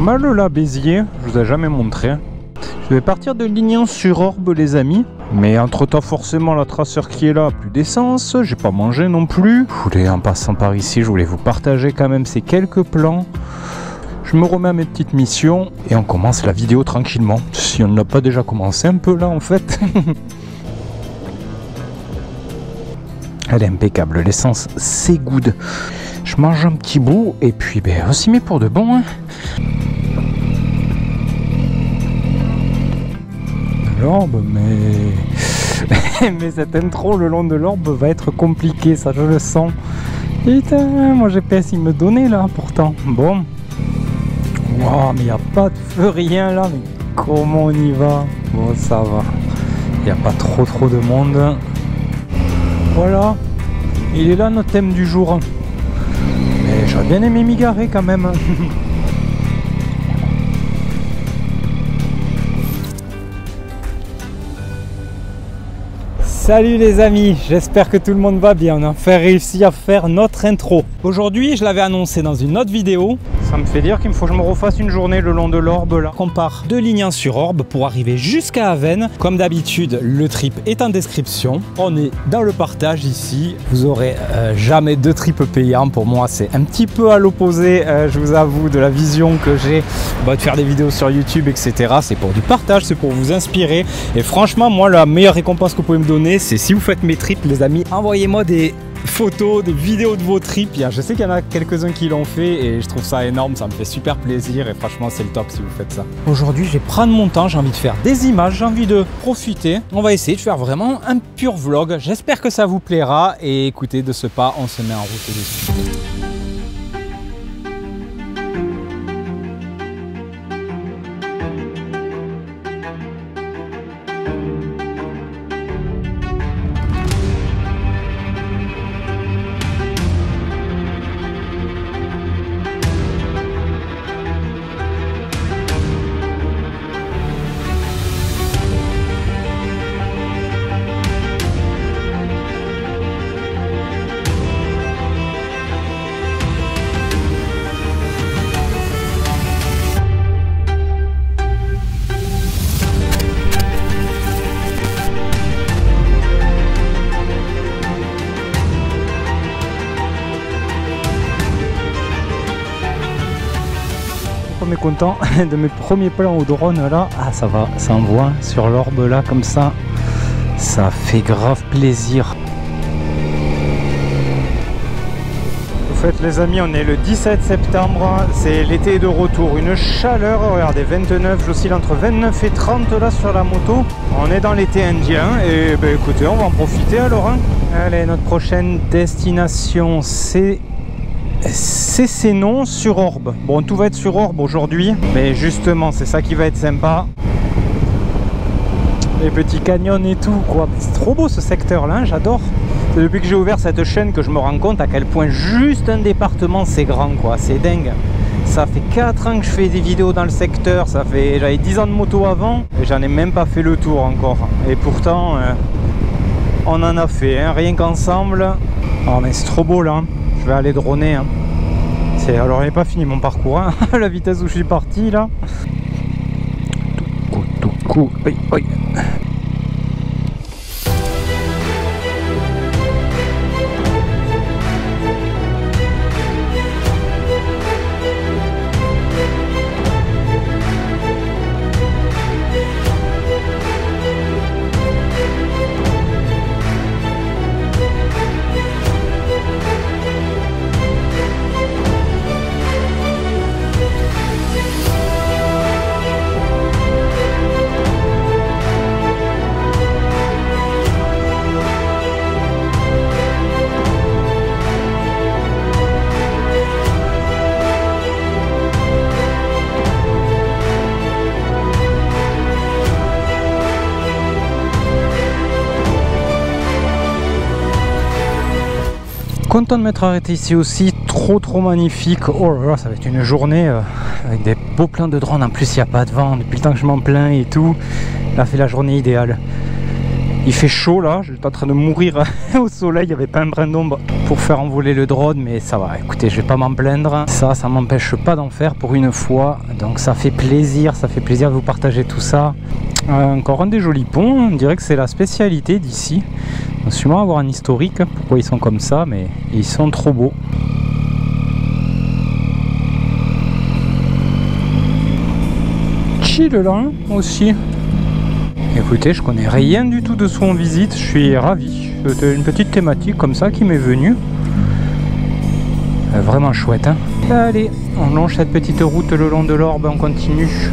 pas mal là, Béziers, je vous ai jamais montré. Je vais partir de Lignan-sur-Orbe les amis. Mais entre temps forcément la traceur qui est là a plus d'essence, j'ai pas mangé non plus. Je voulais en passant par ici, je voulais vous partager quand même ces quelques plans. Je me remets à mes petites missions et on commence la vidéo tranquillement. Si on n'a pas déjà commencé un peu là en fait. Elle est impeccable, l'essence c'est good. Je mange un petit bout et puis ben, on s'y met pour de bon. Hein. L'Orbe, mais cette intro le long de l'Orbe va être compliquée, ça je le sens. Putain, mon GPS il me donnait là pourtant. Bon. Wow, mais il n'y a pas de feu, rien là, mais comment on y va? Bon, ça va. Il n'y a pas trop de monde. Voilà. Il est là notre thème du jour. Mais j'aurais bien aimé m'y garer quand même. Salut les amis, j'espère que tout le monde va bien. On a enfin réussi à faire notre intro. Aujourd'hui, je l'avais annoncé dans une autre vidéo. Ça me fait dire qu'il me faut que je me refasse une journée le long de l'Orbe là. On part de Lignan-sur-Orbe pour arriver jusqu'à Avesnes. Comme d'habitude, le trip est en description. On est dans le partage ici. Vous aurez jamais de trip payant. Pour moi, c'est un petit peu à l'opposé, je vous avoue, de la vision que j'ai de faire des vidéos sur YouTube, etc. C'est pour du partage, c'est pour vous inspirer. Et franchement, moi, la meilleure récompense que vous pouvez me donner, c'est si vous faites mes trips, les amis. Envoyez-moi des photos, des vidéos de vos trips. Je sais qu'il y en a quelques-uns qui l'ont fait et je trouve ça énorme, ça me fait super plaisir et franchement c'est le top si vous faites ça. Aujourd'hui je vais prendre mon temps, j'ai envie de faire des images, j'ai envie de profiter. On va essayer de faire vraiment un pur vlog. J'espère que ça vous plaira et écoutez, de ce pas on se met en route dessus. On est content de mes premiers plans au drone là. Ah ça va, ça envoie sur l'Orbe là comme ça. Ça fait grave plaisir. Au fait les amis, on est le 17 septembre, c'est l'été de retour. Une chaleur, regardez, 29, j'oscille entre 29 et 30 là sur la moto. On est dans l'été indien et ben écoutez, on va en profiter alors. Hein. Allez, notre prochaine destination c'est sur Orbe. Bon, tout va être sur Orbe aujourd'hui, mais justement, c'est ça qui va être sympa. Les petits canyons et tout, quoi. C'est trop beau ce secteur-là, hein, j'adore. C'est depuis que j'ai ouvert cette chaîne que je me rends compte à quel point juste un département, c'est grand, quoi. C'est dingue. Ça fait 4 ans que je fais des vidéos dans le secteur. J'avais 10 ans de moto avant et j'en ai même pas fait le tour encore. Et pourtant, on en a fait, hein, rien qu'ensemble. Oh, mais c'est trop beau là. Je vais aller droner. Hein. Alors, il n'est pas fini mon parcours. Hein. La vitesse où je suis parti là. Tout coup. Oui, oui. Content de m'être arrêté ici aussi, trop magnifique. Oh là là, ça va être une journée avec des beaux plans de drone. En plus il n'y a pas de vent depuis le temps que je m'en plains et tout. Là c'est la journée idéale. Il fait chaud là, j'étais en train de mourir au soleil, il n'y avait pas un brin d'ombre pour faire envoler le drone, mais ça va, écoutez, je vais pas m'en plaindre. Ça m'empêche pas d'en faire pour une fois, donc ça fait plaisir de vous partager tout ça. Encore un des jolis ponts, on dirait que c'est la spécialité d'ici. On va sûrement avoir un historique, pourquoi ils sont comme ça, mais ils sont trop beaux. Chill là hein, aussi. Écoutez, je connais rien du tout de ce qu'on visite, je suis ravi. C'était une petite thématique comme ça qui m'est venue. Vraiment chouette. Hein. Allez, on longe cette petite route le long de l'Orbe, on continue.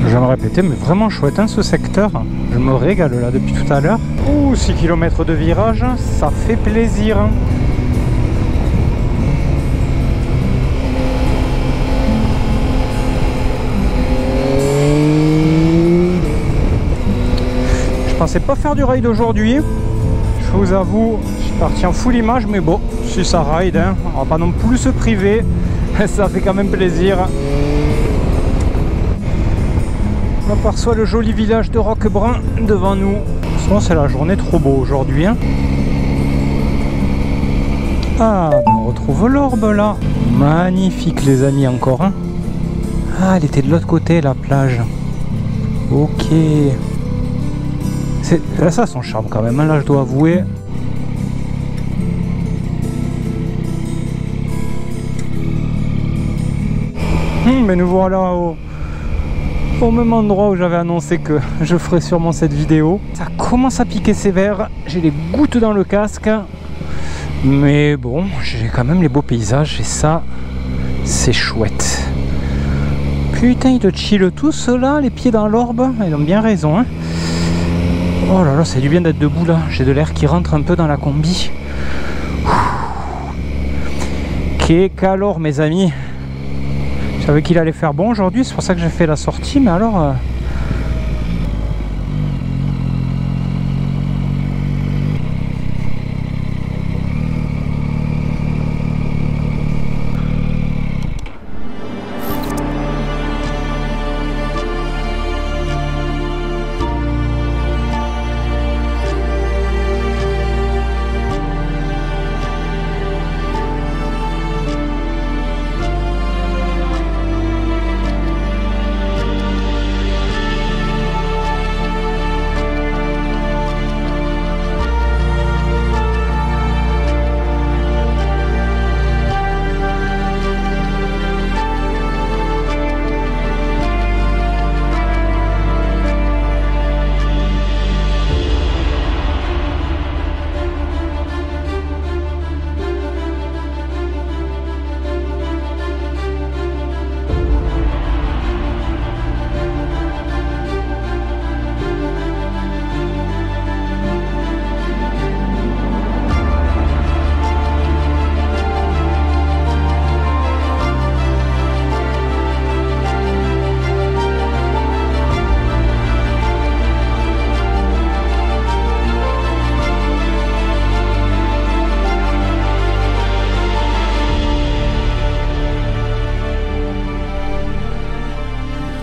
Je vais me répéter, mais vraiment chouette hein, ce secteur. Je me régale là depuis tout à l'heure. Ouh, 6 km de virage, ça fait plaisir. Je pensais pas faire du ride aujourd'hui. Je vous avoue, je suis parti en full image, mais bon, si ça ride, hein, on va pas non plus se priver. Ça fait quand même plaisir. On aperçoit le joli village de Roquebrun devant nous. Sinon, c'est la journée trop beau aujourd'hui. Hein. Ah, ben on retrouve l'Orbe là. Magnifique les amis encore. Hein. Ah, elle était de l'autre côté la plage. Ok. Là, ça a son charme quand même, hein, là je dois avouer. Mais nous voilà au même endroit où j'avais annoncé que je ferais sûrement cette vidéo. Ça commence à piquer sévère, j'ai les gouttes dans le casque. Mais bon, j'ai quand même les beaux paysages et ça, c'est chouette. Putain, ils te chillent tous là, les pieds dans l'Orbe, ils ont bien raison. Hein. Oh là là, c'est du bien d'être debout là, j'ai de l'air qui rentre un peu dans la combi. Quel calor mes amis. Je savais qu'il allait faire bon aujourd'hui, c'est pour ça que j'ai fait la sortie, mais alors...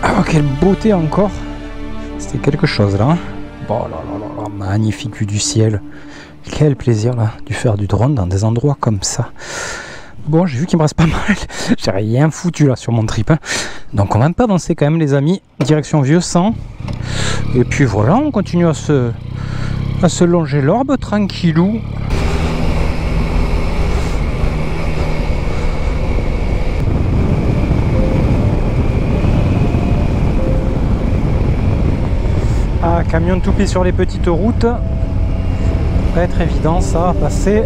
Oh, quelle beauté encore. C'était quelque chose là. Oh là là là là, magnifique vue du ciel. Quel plaisir là, de faire du drone dans des endroits comme ça. Bon, j'ai vu qu'il me reste pas mal. J'ai rien foutu là sur mon trip. Hein. Donc on va un peu avancer quand même les amis. Direction Vieux Sang. Et puis voilà, on continue à se longer l'Orbe tranquillou. Ah, camion de toupie sur les petites routes. Ça va être évident ça à passer.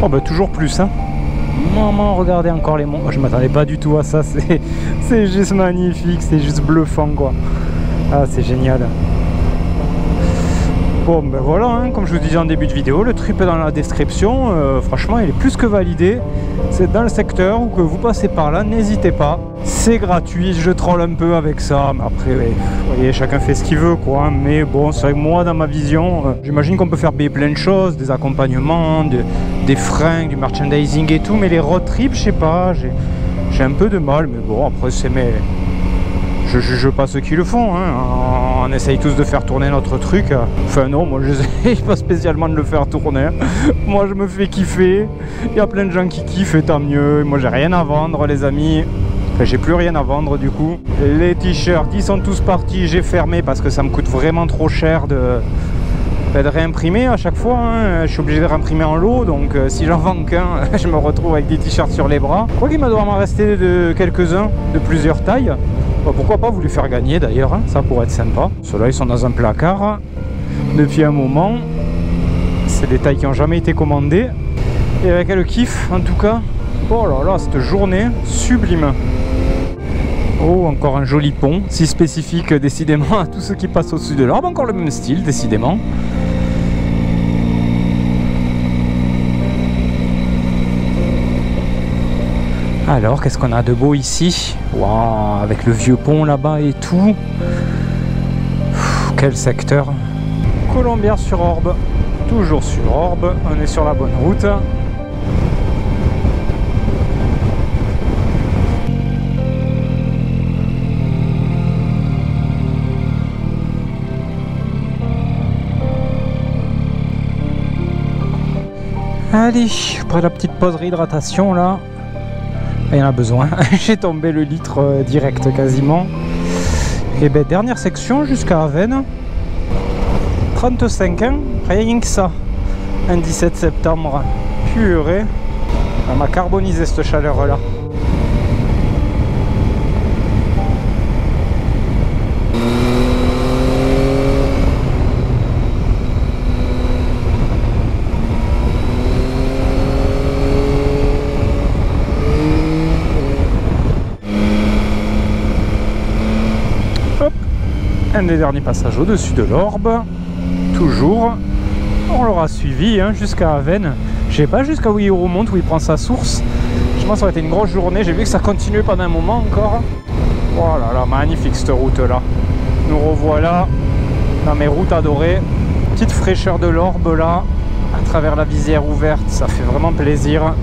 Oh bah toujours plus hein. Maman, regardez encore les monts. Oh, je m'attendais pas du tout à ça, c'est juste magnifique, c'est juste bluffant quoi. Ah c'est génial. Bon ben voilà, hein, comme je vous disais en début de vidéo, le trip est dans la description, franchement il est plus que validé. C'est dans le secteur ou que vous passez par là, n'hésitez pas. C'est gratuit, je troll un peu avec ça, mais après, ouais, vous voyez, chacun fait ce qu'il veut, quoi. Mais bon, c'est vrai que moi, dans ma vision, j'imagine qu'on peut faire payer plein de choses, des accompagnements, des fringues, du merchandising et tout, mais les road trips, je sais pas, j'ai un peu de mal, mais bon, après, c'est mes... Je juge pas ceux qui le font, hein. On essaye tous de faire tourner notre truc. Enfin non, moi j'essaye pas spécialement de le faire tourner. Moi je me fais kiffer. Il y a plein de gens qui kiffent et tant mieux. Moi j'ai rien à vendre les amis. Enfin, j'ai plus rien à vendre du coup. Les t-shirts ils sont tous partis. J'ai fermé parce que ça me coûte vraiment trop cher de réimprimer à chaque fois, hein. Je suis obligé de réimprimer en lot, donc si j'en vends qu'un, je me retrouve avec des t-shirts sur les bras. Je crois qu'il doit m'en rester de quelques-uns, de plusieurs tailles. Bah, pourquoi pas vous les faire gagner d'ailleurs, hein. Ça pourrait être sympa. Ceux-là ils sont dans un placard depuis un moment. C'est des tailles qui n'ont jamais été commandées. Et avec le kiff en tout cas. Oh là là, cette journée sublime. Oh, encore un joli pont, si spécifique décidément à tous ceux qui passent au-dessus de l'Orbe. Encore le même style, décidément. Alors, qu'est-ce qu'on a de beau ici? Waouh, avec le vieux pont là-bas et tout. Quel secteur. Colombières-sur-Orbe. Toujours sur Orbe, on est sur la bonne route. Allez, après la petite pause réhydratation là, il y en a besoin. J'ai tombé le litre direct quasiment. Et ben dernière section jusqu'à Avesnes. 35 ans, rien que ça. Un 17 septembre. Purée. On m'a carbonisé cette chaleur là. Un des derniers passages au-dessus de l'Orbe, toujours. On l'aura suivi hein, jusqu'à Avesnes. Je sais pas jusqu'à où il remonte, où il prend sa source. Je pense que ça aurait été une grosse journée. J'ai vu que ça continuait pendant un moment encore. Voilà, là, magnifique cette route là. Nous revoilà dans mes routes adorées. Petite fraîcheur de l'Orbe là, à travers la visière ouverte, ça fait vraiment plaisir.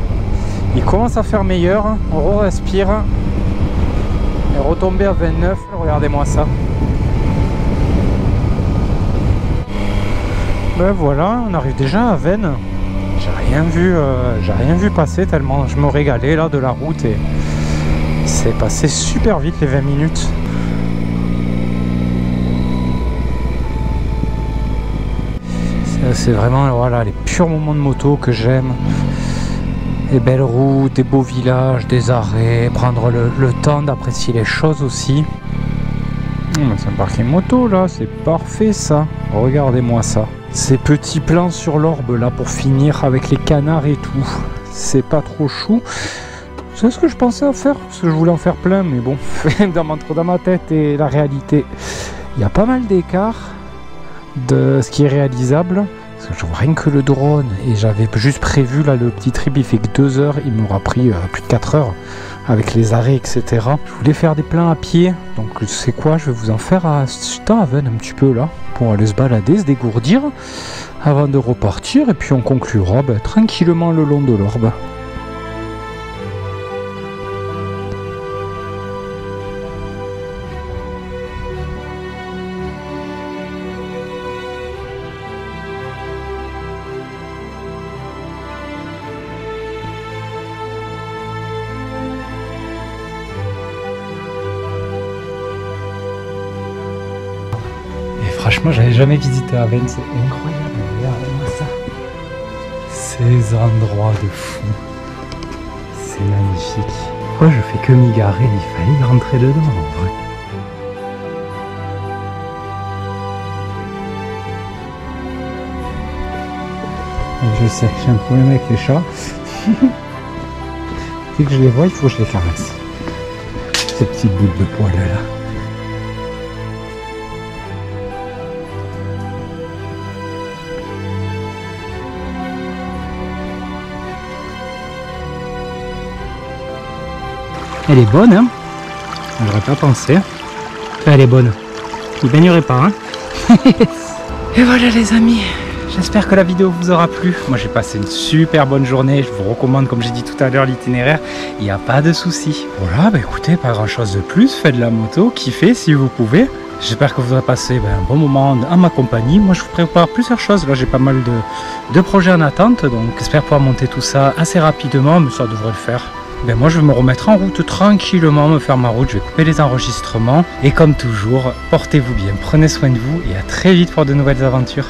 Il commence à faire meilleur, on respire. Et retomber à 29, regardez-moi ça. Ben voilà, on arrive déjà à Avesnes. J'ai rien vu passer tellement je me régalais là de la route et c'est passé super vite les 20 minutes. C'est vraiment voilà, les purs moments de moto que j'aime. Des belles routes, des beaux villages, des arrêts, prendre le temps d'apprécier les choses aussi. C'est un parking moto là, c'est parfait ça. Regardez-moi ça. Ces petits plans sur l'Orbe là pour finir avec les canards et tout. C'est pas trop chou. C'est ce que je pensais à faire, parce que je voulais en faire plein, mais bon, dans ma tête et la réalité, il y a pas mal d'écart de ce qui est réalisable. Parce que je vois rien que le drone et j'avais juste prévu là le petit trip, il fait que 2 heures, il m'aura pris plus de 4 heures avec les arrêts etc. Je voulais faire des plans à pied, donc c'est quoi, je vais vous en faire à Avesnes un petit peu là pour aller se balader, se dégourdir avant de repartir et puis on conclura tranquillement le long de l'Orbe. Franchement, j'avais jamais visité Avesnes, c'est incroyable. Regardez-moi ça. Ces endroits de fou. C'est magnifique. Pourquoi je fais que m'y garer? Il fallait rentrer dedans en vrai. Je sais, j'ai un problème avec les chats. Dès que je les vois, il faut que je les caresse. Ces petites boules de poils là. Elle est bonne, hein? J'aurais pas pensé. Elle est bonne. Il baignerait pas, hein. Et voilà les amis. J'espère que la vidéo vous aura plu. Moi j'ai passé une super bonne journée. Je vous recommande, comme j'ai dit tout à l'heure, l'itinéraire. Il n'y a pas de souci. Voilà, bah écoutez, pas grand chose de plus. Faites de la moto, kiffez si vous pouvez. J'espère que vous aurez passé un bon moment en ma compagnie. Moi je vous prépare plusieurs choses. Là j'ai pas mal de projets en attente. Donc j'espère pouvoir monter tout ça assez rapidement. Mais ça devrait le faire. Ben moi je vais me remettre en route tranquillement, me faire ma route, je vais couper les enregistrements et comme toujours, portez-vous bien, prenez soin de vous et à très vite pour de nouvelles aventures.